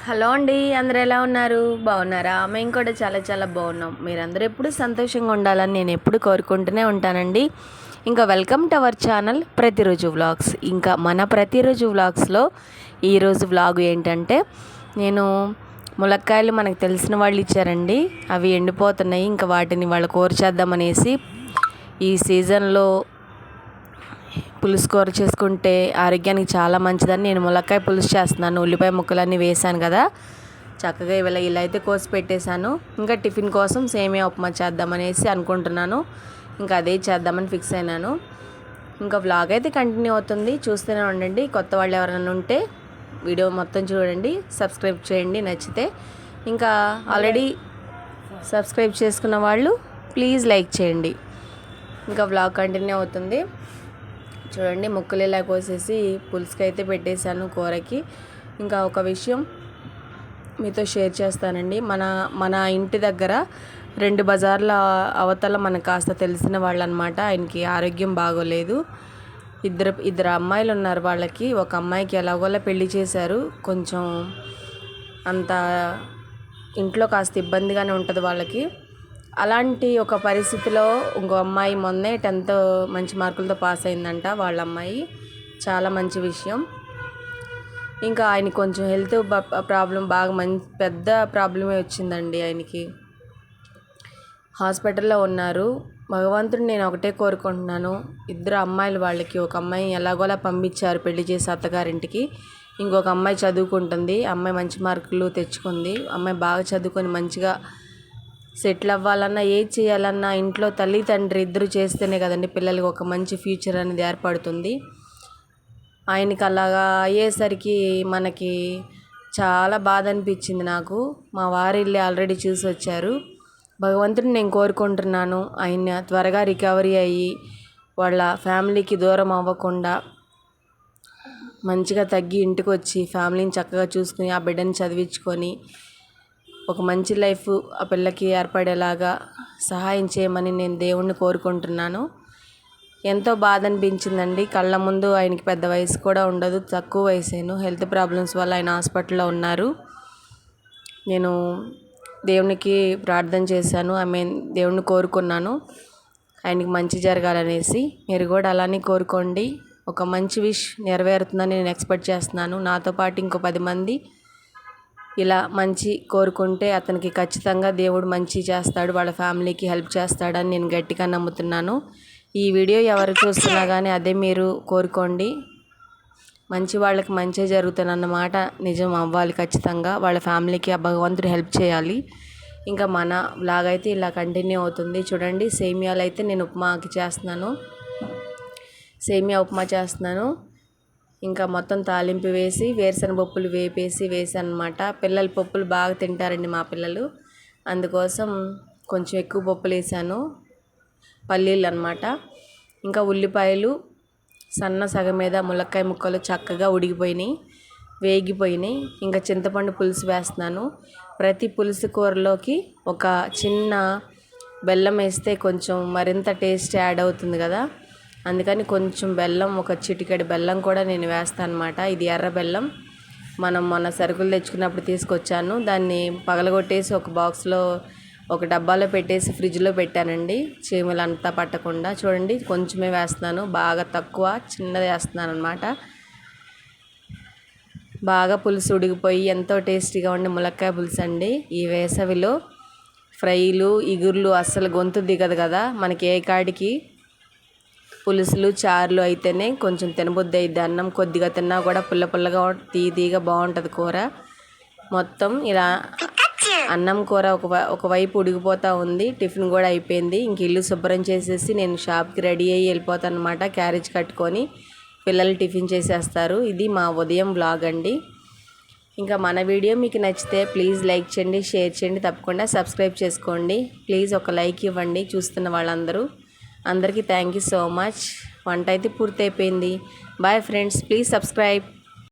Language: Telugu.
హలో అండి, అందరూ ఎలా ఉన్నారు? బాగున్నారా? మేము కూడా చాలా చాలా బాగున్నాం. మీరందరూ ఎప్పుడు సంతోషంగా ఉండాలని నేను ఎప్పుడు కోరుకుంటూనే ఉంటానండి. ఇంకా వెల్కమ్ టు అవర్ ఛానల్ ప్రతిరోజు వ్లాగ్స్. ఇంకా మన ప్రతిరోజు వ్లాగ్స్లో ఈరోజు వ్లాగ్ ఏంటంటే, నేను ములక్కాయలు మనకు తెలిసిన వాళ్ళు ఇచ్చారండి. అవి ఎండిపోతున్నాయి. ఇంకా వాటిని వాళ్ళు కూర చేద్దామనేసి ఈ సీజన్లో పులుసు కూర చేసుకుంటే ఆరోగ్యానికి చాలా మంచిదని నేను ములక్కాయ పులుసు చేస్తున్నాను. ఉల్లిపాయ ముక్కలన్నీ వేసాను కదా, చక్కగా ఇలా అయితే కోసి పెట్టేశాను. ఇంకా టిఫిన్ కోసం సేమియా ఉప్మా చేద్దామనేసి అనుకుంటున్నాను. ఇంకా అదే చేద్దామని ఫిక్స్ అయినాను. ఇంకా వ్లాగ్ అయితే కంటిన్యూ అవుతుంది, చూస్తూనే ఉండండి. కొత్త వాళ్ళు ఎవరైనా ఉంటే వీడియో మొత్తం చూడండి, సబ్స్క్రైబ్ చేయండి నచ్చితే. ఇంకా ఆల్రెడీ సబ్స్క్రైబ్ చేసుకున్న వాళ్ళు ప్లీజ్ లైక్ చేయండి. ఇంకా వ్లాగ్ కంటిన్యూ అవుతుంది. చూడండి, ముక్కలు ఇలా కోసేసి పులుసుకి అయితే పెట్టేశాను కూరకి. ఇంకా ఒక విషయం మీతో షేర్ చేస్తానండి. మన ఇంటి దగ్గర 2 బజార్ల అవతల మనకు కాస్త తెలిసిన వాళ్ళు అనమాట. ఆయనకి ఆరోగ్యం బాగోలేదు. ఇద్దరు అమ్మాయిలు ఉన్నారు. వాళ్ళకి ఒక అమ్మాయికి ఎలాగోలా పెళ్లి చేశారు. కొంచెం అంత ఇంట్లో కాస్త ఇబ్బందిగానే ఉంటుంది వాళ్ళకి. అలాంటి ఒక పరిస్థితిలో ఇంకో అమ్మాయి మొన్నే 10th మంచి మార్కులతో పాస్ అయిందంట. వాళ్ళ అమ్మాయి చాలా మంచి విషయం. ఇంకా ఆయన కొంచెం హెల్త్ ప్రాబ్లం బాగా పెద్ద ప్రాబ్లమే వచ్చిందండి. ఆయనకి హాస్పిటల్లో ఉన్నారు. భగవంతుడిని నేను ఒకటే కోరుకుంటున్నాను, 2 అమ్మాయిలు వాళ్ళకి. ఒక అమ్మాయి ఎలాగోలా పంపించారు పెళ్లి చేసి అత్తగారింటికి. ఇంకొక అమ్మాయి చదువుకుంటుంది. అమ్మాయి మంచి మార్కులు తెచ్చుకుంది. అమ్మాయి బాగా చదువుకొని మంచిగా సెటిల్ అవ్వాలన్నా, ఏది చేయాలన్నా ఇంట్లో తల్లి తండ్రి ఇద్దరు చేస్తేనే కదండి పిల్లలకి ఒక మంచి ఫ్యూచర్ అనేది ఏర్పడుతుంది. ఆయనకి అలాగా అయ్యేసరికి మనకి చాలా బాధ అనిపించింది నాకు. మా వారు వెళ్ళి ఆల్రెడీ చూసి వచ్చారు. భగవంతుడిని నేను కోరుకుంటున్నాను, ఆయన త్వరగా రికవరీ అయ్యి వాళ్ళ ఫ్యామిలీకి దూరం అవ్వకుండా మంచిగా తగ్గి ఇంటికి వచ్చి ఫ్యామిలీని చక్కగా చూసుకుని ఆ బిడ్డని చదివించుకొని ఒక మంచి లైఫ్ ఆ పిల్లకి ఏర్పడేలాగా సహాయం చేయమని నేను దేవుణ్ణి కోరుకుంటున్నాను. ఎంతో బాధ అనిపించిందండి. కళ్ళ ముందు ఆయనకి పెద్ద వయసు కూడా ఉండదు, తక్కువ వయసేను. హెల్త్ ప్రాబ్లమ్స్ వల్ల ఆయన హాస్పిటల్లో ఉన్నారు. నేను దేవునికి ప్రార్థన చేశాను, దేవుణ్ణి కోరుకున్నాను ఆయనకి మంచి జరగాలనేసి. మీరు కూడా అలానే కోరుకోండి. ఒక మంచి విష్ నెరవేరుతుందని నేను ఎక్స్పెక్ట్ చేస్తున్నాను. నాతో పాటు ఇంకో 10 మంది ఇలా మంచి కోరుకుంటే అతనికి ఖచ్చితంగా దేవుడు మంచి చేస్తాడు, వాళ్ళ ఫ్యామిలీకి హెల్ప్ చేస్తాడని నేను గట్టిగా నమ్ముతున్నాను. ఈ వీడియో ఎవరు చూస్తున్నా కానీ అదే మీరు కోరుకోండి. మంచి వాళ్ళకి మంచి జరుగుతుందన్నమాట నిజం అవ్వాలి ఖచ్చితంగా. వాళ్ళ ఫ్యామిలీకి ఆ భగవంతుడు హెల్ప్ చేయాలి. ఇంకా మన వ్లాగ్ అయితే ఇలా కంటిన్యూ అవుతుంది. చూడండి, సేమియాలు అయితే నేను ఉప్మాకి చేస్తున్నాను. సేమియా ఉప్మా చేస్తున్నాను. ఇంకా మొత్తం తాలింపు వేసి వేరుశనగ పప్పులు వేసాను అనమాట. పిల్లలు పప్పులు బాగా తింటారండి మా పిల్లలు, అందుకోసం కొంచెం ఎక్కువ పప్పులు వేసాను, పల్లీలు అనమాట. ఇంకా ఉల్లిపాయలు సగం మీద ములక్కాయ ముక్కలు చక్కగా ఉడికిపోయినాయి, వేగిపోయినాయి. ఇంకా చింతపండు పులుసు వేస్తున్నాను. ప్రతి పులుసు కూరలోకి ఒక చిన్న బెల్లం వేస్తే కొంచెం మరింత టేస్ట్ యాడ్ అవుతుంది కదా, అందుకని కొంచెం బెల్లం, ఒక చిటికెడు బెల్లం కూడా నేను వేస్తాను అనమాట. ఇది ఎర్ర బెల్లం, మనం మొన్న సరుకులు తెచ్చుకున్నప్పుడు తీసుకొచ్చాను. దాన్ని పగలగొట్టేసి ఒక బాక్స్లో ఒక డబ్బాలో పెట్టేసి ఫ్రిడ్జ్లో పెట్టానండి, చీమలు అంతా పట్టకుండా. చూడండి, కొంచెమే వేస్తున్నాను, బాగా తక్కువ, చిన్నది వేస్తున్నాను అనమాట. బాగా పులుసు ఉడికిపోయి ఎంతో టేస్టీగా ఉండే ములక్కాయ పులుసు అండి. ఈ వేసవిలో ఫ్రైలు ఇగుర్లు అస్సలు గొంతు దిగదు కదా మనకి. ఏ కాడికి పులుసులు చారులు అయితేనే కొంచెం తినబుద్ధి అయ్యిద్ది. అన్నం కొద్దిగా తిన్నా కూడా పుల్లగా తీయగా బాగుంటుంది కూర. మొత్తం ఇలా అన్నం కూర ఒకవైపు ఉడికిపోతూ ఉంది. టిఫిన్ కూడా అయిపోయింది. ఇంక ఇల్లు శుభ్రం చేసేసి నేను షాప్కి రెడీ అయ్యి వెళ్ళిపోతాను అనమాట. క్యారేజ్ కట్టుకొని పిల్లలు టిఫిన్ చేసేస్తారు. ఇది మా ఉదయం వ్లాగ్ అండి. ఇంకా మన వీడియో మీకు నచ్చితే ప్లీజ్ లైక్ చేయండి, షేర్ చేయండి, తప్పకుండా సబ్స్క్రైబ్ చేసుకోండి. ప్లీజ్ ఒక లైక్ ఇవ్వండి చూస్తున్న వాళ్ళందరూ. అందరికీ థ్యాంక్ యూ సో మచ్. వంట అయితే పూర్తి అయిపోయింది. Bye friends, please subscribe.